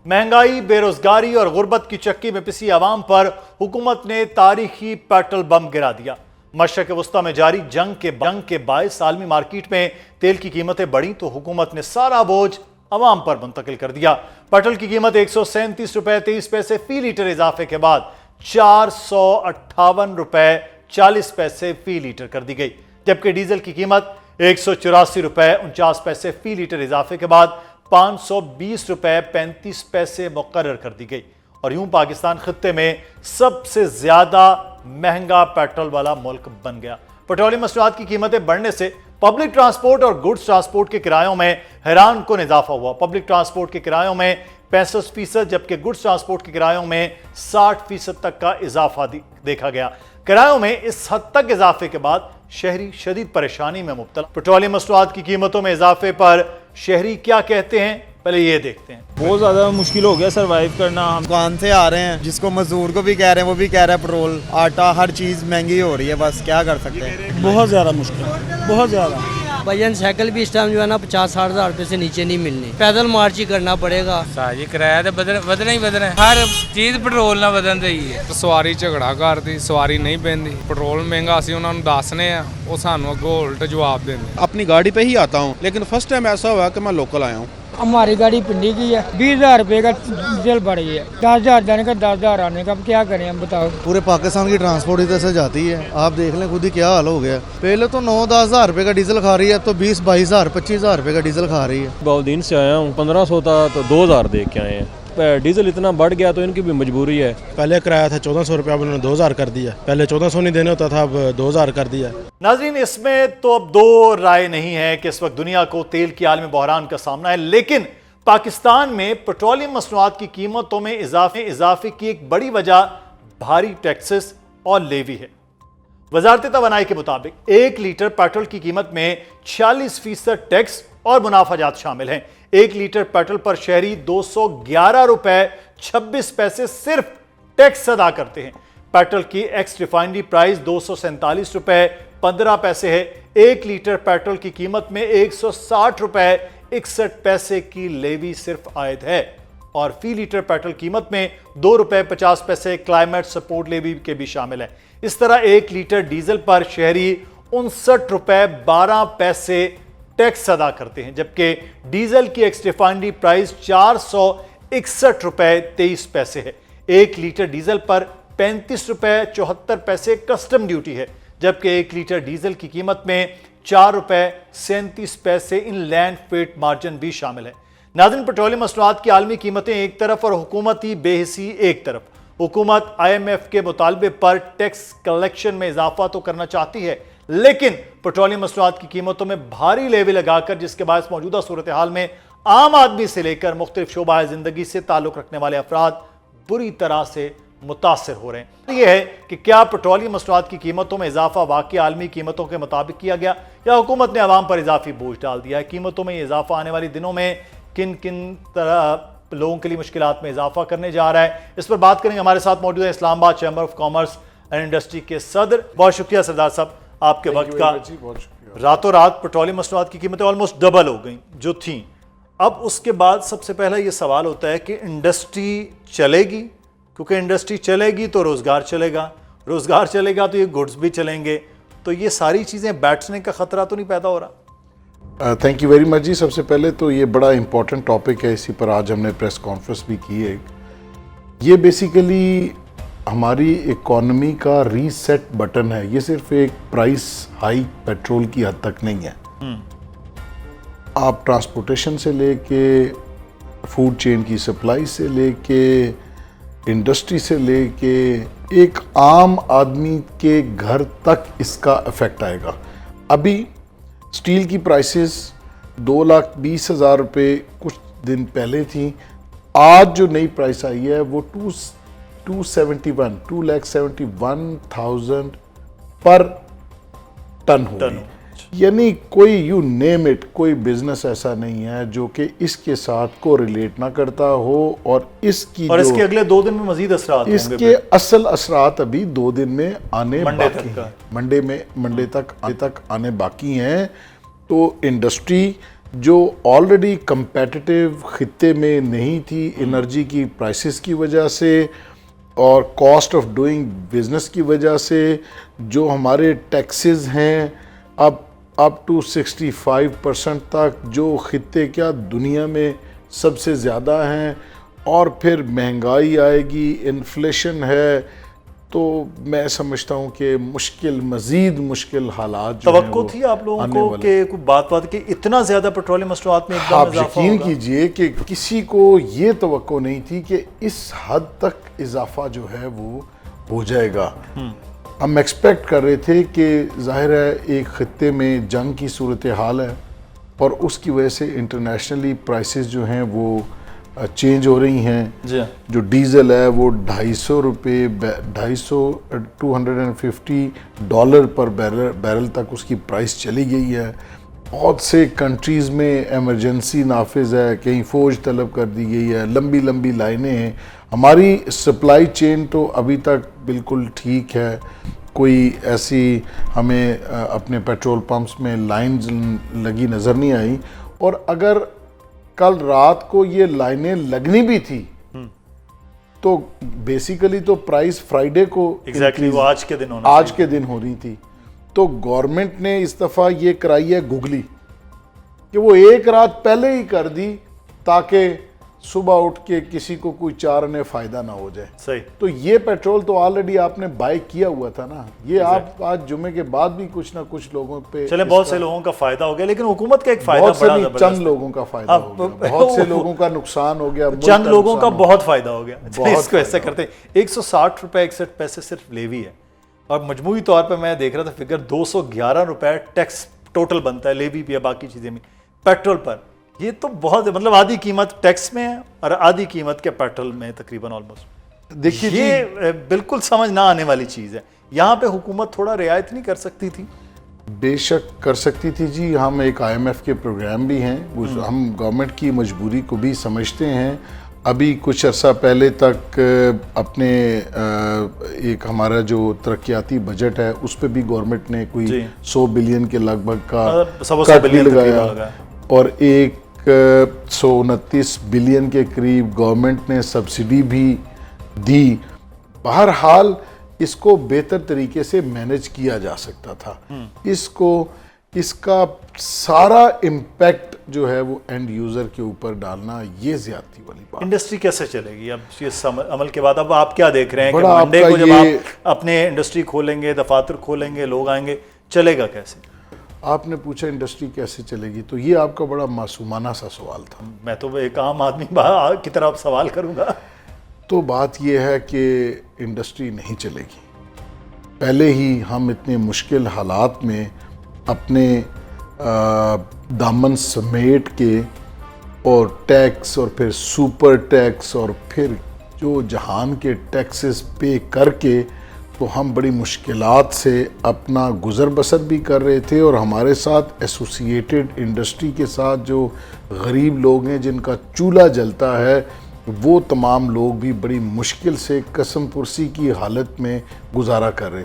महंगाई, बेरोजगारी और गुर्बत की चक्की में पिसी आवाम पर हुकूमत ने तारीखी पेट्रोल बम गिरा दिया। मशरक़ वस्ता में जारी जंग के बायस आलमी मार्केट में तेल की कीमतें बढ़ी तो हुकूमत ने सारा बोझ अवाम पर मुंतकिल कर दिया। पेट्रोल की कीमत 137 रुपए 23 पैसे फी लीटर इजाफे के बाद 458 रुपए 40 पैसे फी लीटर कर दी गई, जबकि डीजल की कीमत 184 रुपए 49 पैसे फी लीटर इजाफे के बाद 520 रुपए 35 पैसे मुकर्रर कर दी गई। और यूं पाकिस्तान खित्ते में सबसे ज्यादा महंगा पेट्रोल वाला मुल्क बन गया। पेट्रोलियम मसनूआत की कीमतें बढ़ने से पब्लिक ट्रांसपोर्ट और गुड्स ट्रांसपोर्ट के किरायों में हैरान कुन इजाफा हुआ। पब्लिक ट्रांसपोर्ट के किरायों में 65%, जबकि गुड्स ट्रांसपोर्ट के किरायों में 60% तक का इजाफा देखा गया। किरायों में इस हद तक इजाफे के बाद शहरी शदीद परेशानी में मुब्तला। पेट्रोलियम मसनूआत की कीमतों में इजाफे पर शहरी क्या कहते हैं, पहले ये देखते हैं। बहुत ज़्यादा मुश्किल हो गया सरवाइव करना। हम दुकान से आ रहे हैं, जिसको मजदूर को भी कह रहे हैं वो भी कह रहा है पेट्रोल, आटा, हर चीज़ महंगी हो रही है। बस क्या कर सकते हैं, बहुत ज़्यादा मुश्किल, बहुत ज़्यादा। भजन साइकिल भी इस टाइम जो है ना 50-60 हज़ार रुपये से नीचे नहीं मिलनी, पैदल मार्च ही करना पड़ेगा। साजी किराया तो बदलना ही बदलना है, हर चीज़ पेट्रोल ना बदल रही है। ਸਵਾਰੀ ਝਗੜਾ ਕਰਦੀ, ਸਵਾਰੀ ਨਹੀਂ ਪੈਂਦੀ, ਪੈਟਰੋਲ ਮਹਿੰਗਾ ਅਸੀਂ ਉਹਨਾਂ ਨੂੰ ਦੱਸਨੇ ਆ, ਉਹ ਸਾਨੂੰ ਅੱਗੋਂ ਉਲਟ ਜਵਾਬ ਦਿੰਦੇ। अपनी गाड़ी पे ही आता हूँ, लेकिन फर्स्ट टाइम ऐसा हुआ कि मैं लोकल आया हूँ। हमारी गाड़ी पिंडी की है, 20,000 रुपये का डीजल बढ़ गया, 10,000 जाने का 10,000 आने का, अब क्या करें हम बताओ। पूरे पाकिस्तान की ट्रांसपोर्ट इधर से जाती है, आप देख लें खुद ही क्या हाल हो गया। पहले तो 9-10 हज़ार रुपये का डीजल खा रही है, अब तो 20-22 हज़ार 25 हज़ार रुपये का डीजल खा रही है। बहुत दिन से आया हूँ, 1500 था तो 2000 दे के आए हैं। डीजल इतना बढ़ गया तो इनकी भी मजबूरी है। पहले किराया था 1400 रुपया, अब उन्होंने 2000 कर दिया। पहले 1400 नहीं देने होता था, अब 2000 कर दिया। नाज़रीन, इसमें तो अब दो राय नहीं है कि इस वक्त दुनिया को तेल की आलमी बहरान का सामना है, लेकिन पाकिस्तान में पेट्रोलियम मसनूआत की कीमतों में इजाफे की एक बड़ी वजह भारी टैक्सेस और लेवी है। वजारत तवानाई के मुताबिक 1 लीटर पेट्रोल की कीमत में 46% टैक्स और मुनाफाजात शामिल हैं। 1 लीटर पेट्रोल पर शहरी 211 रुपए 26 पैसे सिर्फ टैक्स अदा करते हैं। पेट्रोल की एक्स रिफाइनरी प्राइस 247 रुपए 15 पैसे है। 1 लीटर पेट्रोल की कीमत में 160 रुपए 61 पैसे की लेवी सिर्फ आयद है और फी लीटर पेट्रोल कीमत में 2 रुपए 50 पैसे क्लाइमेट सपोर्ट लेवी के भी शामिल है। इस तरह 1 लीटर डीजल पर शहरी 59 रुपए 12 पैसे टैक्स अदा करते हैं, जबकि डीजल की एक्स रिफाइनरी प्राइस 461 रुपए 23 पैसे है। 1 लीटर डीजल पर 35 रुपए 74 पैसे कस्टम ड्यूटी है, जबकि 1 लीटर डीजल की कीमत में 4 रुपए 37 पैसे इनलैंड फ्रेट मार्जिन भी शामिल है। नाज़रीन, पेट्रोलियम मसनूआत की आलमी कीमतें एक तरफ और हुकूमती बेहिसी एक तरफ। हुकूमत IMF के मुतालबे पर टैक्स कलेक्शन में इजाफा तो करना चाहती है, लेकिन पेट्रोलियम मसनूआत की कीमतों में भारी लेवी लगाकर, जिसके बायस मौजूदा सूरत हाल में आम आदमी से लेकर मुख्तलिफ शोबा जिंदगी से ताल्लुक रखने वाले अफराद बुरी तरह से मुतासर हो रहे हैं। यह है कि क्या पेट्रोलियम मसनूआत की कीमतों में इजाफा वाकई आलमी कीमतों के मुताबिक किया गया या हुकूमत ने आवाम पर इजाफी बोझ डाल दिया है। कीमतों में इजाफा आने वाले दिनों में किन किन तरह लोगों के लिए मुश्किलात में इजाफा करने जा रहा है, इस पर बात करेंगे। हमारे साथ मौजूद है Islamabad chamber of commerce and industry के सदर। बहुत शुक्रिया सरदार साहब आपके वक्त का। रातों रात पेट्रोलियम मसनूआत की कीमतें ऑलमोस्ट डबल हो गई जो थी। अब उसके बाद सबसे पहला ये सवाल होता है कि इंडस्ट्री चलेगी, क्योंकि इंडस्ट्री चलेगी तो रोज़गार चलेगा, रोज़गार चलेगा तो ये गुड्स भी चलेंगे, तो ये सारी चीज़ें बैठने का ख़तरा तो नहीं पैदा हो रहा? थैंक यू वेरी मच जी। सबसे पहले तो ये बड़ा इंपॉर्टेंट टॉपिक है, इसी पर आज हमने प्रेस कॉन्फ्रेंस भी की है। ये बेसिकली हमारी इकॉनमी का रीसेट बटन है। ये सिर्फ एक प्राइस हाइक पेट्रोल की हद तक नहीं है। आप ट्रांसपोर्टेशन से लेके फूड चेन की सप्लाई से लेके इंडस्ट्री से लेके एक आम आदमी के घर तक इसका इफेक्ट आएगा। अभी स्टील की प्राइसेस 2,20,000 रुपये कुछ दिन पहले थी। आज जो नई प्राइस आई है वो 2,71,000 पर टन हो गई। यानी कोई यू नेम इट, कोई बिजनेस ऐसा नहीं है जो कि इसके साथ को रिलेट ना करता हो और इसकी और इसके अगले 2 दिन में मजीद असरात होंगे। इसके असल असरात अभी 2 दिन में आने बाकी हैं। मंडे तक आने बाकी हैं। तो इंडस्ट्री جو آلریڈی کمپیٹیٹیو خطے میں نہیں تھی انرجی کی پرائسز کی وجہ سے اور کاسٹ آف ڈوئنگ بزنس کی وجہ سے، جو ہمارے ٹیکسز ہیں اب اپ ٹو 65% تک، جو خطے کیا دنیا میں سب سے زیادہ ہیں، اور پھر مہنگائی آئے گی، انفلیشن ہے، تو میں سمجھتا ہوں کہ مزید مشکل حالات جو ہیں توقع وہ تھی آپ لوگوں آنے کو والے کہ کوئی بات کہ اتنا زیادہ پیٹرولیم مصنوعات میں ایک دم آپ اضافہ یقین ہوگا؟ کیجئے کہ کسی کو یہ توقع نہیں تھی کہ اس حد تک اضافہ جو ہے وہ ہو جائے گا۔ ہم ایکسپیکٹ کر رہے تھے کہ ظاہر ہے ایک خطے میں جنگ کی صورتحال ہے اور اس کی وجہ سے انٹرنیشنلی پرائسز جو ہیں وہ چینج ہو رہی ہیں۔ جی جو ڈیزل ہے وہ $250 پر بیرل تک اس کی پرائس چلی گئی ہے۔ بہت سے کنٹریز میں ایمرجنسی نافذ ہے، کہیں فوج طلب کر دی گئی ہے، لمبی لائنیں ہیں۔ ہماری سپلائی چین تو ابھی تک بالکل ٹھیک ہے، کوئی ایسی ہمیں اپنے پیٹرول پمپس میں لائنز لگی نظر نہیں آئی، اور اگر کل رات کو یہ لائنیں لگنی بھی تھی تو بیسیکلی تو پرائس فرائیڈے کو ایگزیکٹلی وہ آج کے دن ہونا آج کے دن ہو رہی تھی۔ تو گورنمنٹ نے اس دفعہ یہ کرائی ہے گگلی کہ وہ ایک رات پہلے ہی کر دی تاکہ صبح اٹھ کے کسی کو کوئی چارنے فائدہ نہ ہو جائے۔ صحیح۔ تو یہ پیٹرول تو آلریڈی آپ نے بائی کیا ہوا تھا نا، یہ آپ آج جمعے کے بعد بھی کچھ نہ کچھ لوگوں پہ چلے بہت سے لوگوں کا فائدہ ہو گیا، لیکن حکومت کا ایک فائدہ بہت سے بڑا نہیں، زبردست چند لوگوں کا فائدہ ہو گیا، بہت سے لوگوں کا نقصان ہو گیا، ملک چند لوگوں کا نقصان ہو بہت فائدہ ہو گیا۔ بہت اس کو ایسا کرتے ہیں 160 روپے 61 پیسے صرف لیوی ہے، اور مجموعی طور پہ میں دیکھ رہا تھا فگر 211 روپے ٹیکس ٹوٹل بنتا ہے، لیوی بھی ہے باقی چیزیں میں، پیٹرول پر۔ یہ تو بہت مطلب آدھی قیمت ٹیکس میں ہے اور آدھی قیمت کے پیٹرول میں تقریباً آلموسٹ۔ دیکھیے یہ بالکل سمجھ نہ آنے والی چیز ہے۔ یہاں پہ حکومت تھوڑا رعایت نہیں کر سکتی تھی؟ بے شک کر سکتی تھی جی، ہم ایک IMF کے پروگرام بھی ہیں، ہم گورنمنٹ کی مجبوری کو بھی سمجھتے ہیں۔ ابھی کچھ عرصہ پہلے تک اپنے ایک ہمارا جو ترقیاتی بجٹ ہے اس پہ بھی گورنمنٹ نے کوئی 100 بلین کے لگ بھگ کا کٹ بھی لگایا، اور 129 بلین کے قریب گورنمنٹ نے سبسڈی بھی دی۔ بہرحال اس کو بہتر طریقے سے مینج کیا جا سکتا تھا۔ اس کا سارا امپیکٹ جو ہے وہ اینڈ یوزر کے اوپر ڈالنا یہ زیادتی والی بات۔ انڈسٹری کیسے چلے گی اب اس عمل کے بعد؟ اب آپ کیا دیکھ رہے ہیں کہ منڈے کو جب آپ اپنے انڈسٹری کھولیں گے، دفاتر کھولیں گے، لوگ آئیں گے، چلے گا کیسے؟ آپ نے پوچھا انڈسٹری کیسے چلے گی، تو یہ آپ کا بڑا معصومانہ سا سوال تھا۔ میں تو ایک عام آدمی کی طرح سوال کروں گا۔ تو بات یہ ہے کہ انڈسٹری نہیں چلے گی۔ پہلے ہی ہم اتنے مشکل حالات میں اپنے دامن سمیٹ کے، اور ٹیکس اور پھر سپر ٹیکس اور پھر جو جہان کے ٹیکسز پے کر کے، تو ہم بڑی مشکلات سے اپنا گزر بسر بھی کر رہے تھے، اور ہمارے ساتھ ایسوسیٹڈ انڈسٹری کے ساتھ جو غریب لوگ ہیں جن کا چولہا جلتا ہے، وہ تمام لوگ بھی بڑی مشکل سے قسم پرسی کی حالت میں گزارا کر رہے